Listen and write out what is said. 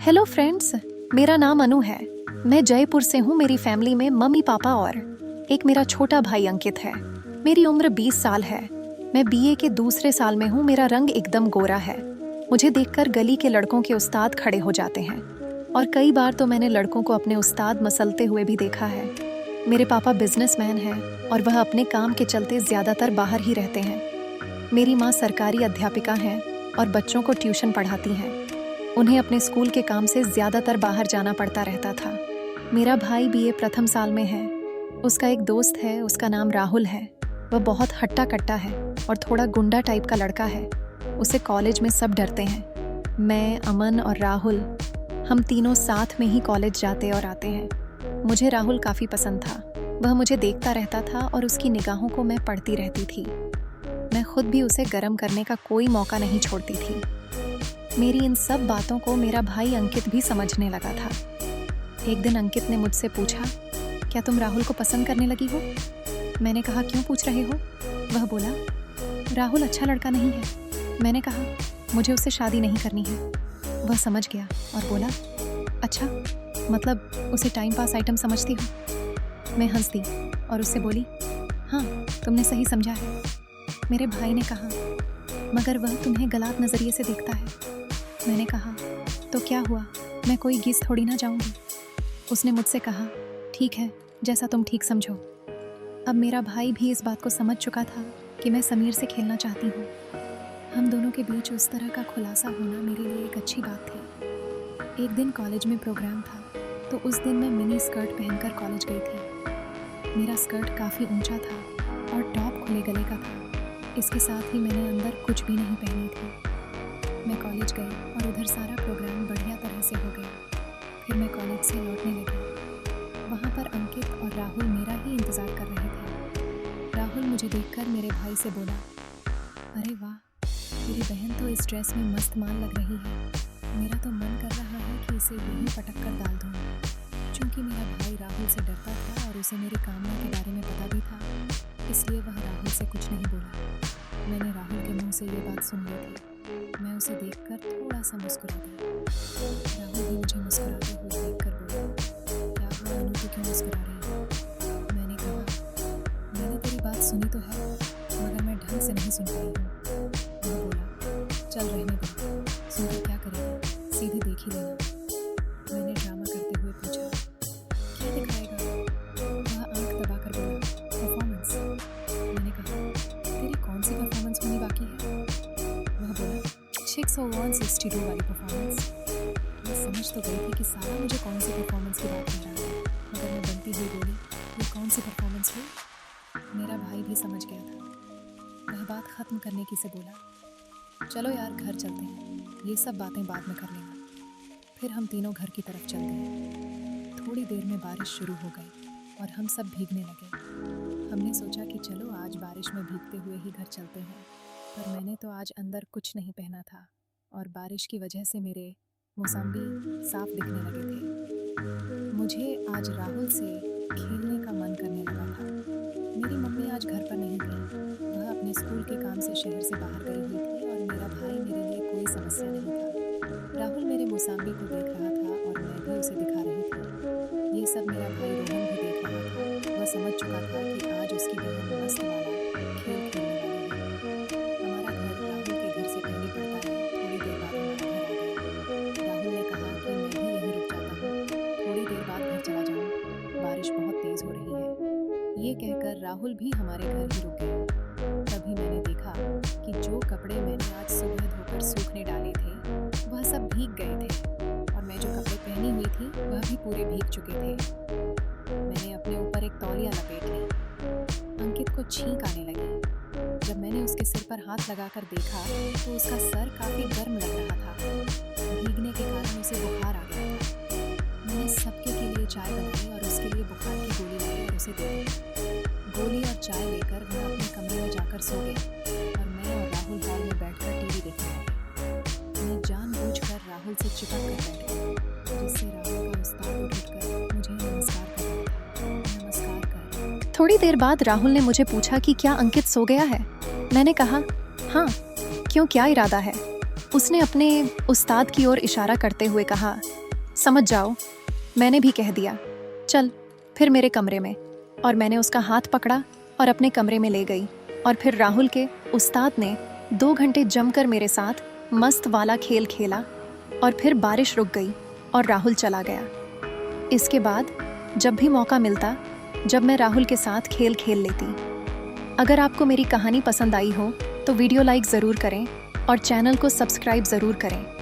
Hello friends, मेरा नाम अनु है। मैं जयपुर से हूँ। मेरी फैमिली में मम्मी पापा और एक मेरा छोटा भाई अंकित है। मेरी उम्र 20 साल है। मैं बीए के दूसरे साल में हूँ। मेरा रंग एकदम गोरा है। मुझे देखकर गली के लड़कों के उस्ताद खड़े हो जाते हैं और कई बार तो मैंने लड़कों को अपने उस्ताद मसलते हुए भी देखा है। मेरे पापा बिजनेसमैन हैं और वह अपने काम के चलते ज़्यादातर बाहर ही रहते हैं। मेरी माँ सरकारी अध्यापिका हैं और बच्चों को ट्यूशन पढ़ाती हैं। उन्हें अपने स्कूल के काम से ज़्यादातर बाहर जाना पड़ता रहता था। मेरा भाई बीए प्रथम साल में है। उसका एक दोस्त है, उसका नाम राहुल है। वह बहुत हट्टा कट्टा है और थोड़ा गुंडा टाइप का लड़का है। उसे कॉलेज में सब डरते हैं। मैं, अमन और राहुल, हम तीनों साथ में ही कॉलेज जाते और आते हैं। मुझे राहुल काफ़ी पसंद था। वह मुझे देखता रहता था और उसकी निगाहों को मैं पढ़ती रहती थी। मैं खुद भी उसे गर्म करने का कोई मौका नहीं छोड़ती थी। मेरी इन सब बातों को मेरा भाई अंकित भी समझने लगा था। एक दिन अंकित ने मुझसे पूछा, क्या तुम राहुल को पसंद करने लगी हो? मैंने कहा, क्यों पूछ रहे हो? वह बोला, राहुल अच्छा लड़का नहीं है। मैंने कहा, मुझे उससे शादी नहीं करनी है। वह समझ गया और बोला, अच्छा, मतलब उसे टाइम पास आइटम समझती हो? मैं हंस दी और उससे बोली, हाँ, तुमने सही समझा है। मेरे भाई ने कहा, मगर वह तुम्हें गलत नज़रिए से देखता है। मैंने कहा, तो क्या हुआ, मैं कोई गिस थोड़ी ना जाऊंगी। उसने मुझसे कहा, ठीक है, जैसा तुम ठीक समझो। अब मेरा भाई भी इस बात को समझ चुका था कि मैं समीर से खेलना चाहती हूँ। हम दोनों के बीच उस तरह का खुलासा होना मेरे लिए एक अच्छी बात थी। एक दिन कॉलेज में प्रोग्राम था, तो उस दिन मैं मिनी स्कर्ट पहनकर कॉलेज गई थी। मेरा स्कर्ट काफ़ी ऊंचा था और टॉप खुले गले का था। इसके साथ ही मैंने अंदर कुछ भी नहीं पहनी थी। मैं कॉलेज गई और उधर सारा प्रोग्राम बढ़िया तरह से हो गया। फिर मैं कॉलेज से लौटने लगी। वहाँ पर अंकित और राहुल मेरा ही इंतज़ार कर रहे थे। राहुल मुझे देखकर मेरे भाई से बोला, अरे वाह, तेरी बहन तो इस ड्रेस में मस्त माल लग रही है। मेरा तो मन कर रहा है कि इसे यहीं पटक कर डाल दूँ। चूँकि मेरा भाई राहुल से डरता था और उसे मेरी कामना के बारे में पता भी था, इसलिए वह राहुल से कुछ नहीं बोला। मैंने राहुल के मुंह से ये बात सुन ली थी। मैं उसे देखकर थोड़ा सा मुस्कुरा दिया। राहुल भी मुझे मुस्कुराते हुए देखकर बोला, क्या हुआ अनु, तू क्यों मुस्कुरा रही है? मैंने कहा, मैंने तेरी बात सुनी तो है, मगर मैं ढंग से नहीं सुन पाई हूँ। वह बोला, चल रहने दे, सुनकर क्या करेगा, सीधे देख ही लेना। मैंने ड्रामा करते हुए पूछा, क्या दिखाएगा? वह आंख दबाकर बोला, परफॉर्मेंस। मैंने कहा, तेरी कौन सी परफॉर्मेंस होनी बाकी है? वह बोला, 6/162 वाली परफॉर्मेंस। मैं समझ तो गई थी कि सारा मुझे कौन सी परफॉर्मेंस की बात कर रहा है, मगर मैं बनती हुई बोली, ये कौन सी परफॉर्मेंस हुई? मेरा भाई भी समझ गया था। वह बात ख़त्म करने की से बोला, चलो यार, घर चलते हैं, ये सब बातें बाद में कर लेना। फिर हम तीनों घर की तरफ चल गए। थोड़ी देर में बारिश शुरू हो गई और हम सब भीगने लगे। हमने सोचा कि चलो आज बारिश में भीगते हुए ही घर चलते हैं, पर मैंने तो आज अंदर कुछ नहीं पहना था और बारिश की वजह से मेरे मौसम्बी साफ दिखने लगे थे। मुझे आज राहुल से खेलने का मन करने लगा था। मेरी मम्मी आज घर पर नहीं थी। वह अपने स्कूल के काम से शहर से बाहर गई हुई थी और मेरा भाई मेरे लिए कोई समस्या नहीं था। राहुल मेरे मौसम्बी को देख रहा था और मैं भी उसे दिखा रही थी। ये सब मेरा भाई रोहन भी देख रहा था। वह समझ चुका था कि आज उसकी बहन मस्त वाला खेल खेलने वाली है। हमारा घर राहुल के घर से पहले पड़ता है। थोड़ी देर बाद हमारा घर आ गया। राहुल ने कहा कि मैं भी यहीं रुक जाता हूँ, थोड़ी देर बाद घर चला जाऊँ, बारिश बहुत तेज़ हो रही है। ये कहकर राहुल भी हमारे घर ही रुक गया। तभी मैंने देखा कि जो कपड़े मैंने आज सुबह धोकर सूखने डाले थे, वह सब भीग गए थे और मैं जो कपड़े पहनी हुई थी वह भी पूरे भीग चुके थे। मैंने अपने ऊपर एक तौलिया लपेट ली। अंकित को छींक आने लगी। जब मैंने उसके सिर पर हाथ लगाकर देखा तो उसका सर काफ़ी गर्म लग रहा था। भीगने के कारण उसे बुखार आ गया था। मैंने सबके के लिए चाय बनाई और उसके लिए बुखार की गोली लाई और उसे दे दी। गोली और चाय लेकर वह अपने कमरे में जाकर सो गया और मैं और राहुल हॉल में बैठकर टीवी देखने लगे। मैं जानबूझकर राहुल से चिपक कर बैठ गई, जिससे राहुल का उस्ताद उठकर मुझे नमस्कार कर रहा था। नमस्कार कर। थोड़ी देर बाद राहुल ने मुझे पूछा कि क्या अंकित सो गया है? मैंने कहा, हाँ, क्यों, क्या इरादा है? उसने अपने उस्ताद की ओर इशारा करते हुए कहा, समझ जाओ। मैंने भी कह दिया, चल फिर मेरे कमरे में। और मैंने उसका हाथ पकड़ा और अपने कमरे में ले गई। और फिर राहुल के उस्ताद ने 2 घंटे जमकर मेरे साथ मस्त वाला खेल खेला। और फिर बारिश रुक गई और राहुल चला गया। इसके बाद जब भी मौका मिलता, जब मैं राहुल के साथ खेल खेल लेती। अगर आपको मेरी कहानी पसंद आई हो तो वीडियो लाइक ज़रूर करें और चैनल को सब्सक्राइब ज़रूर करें।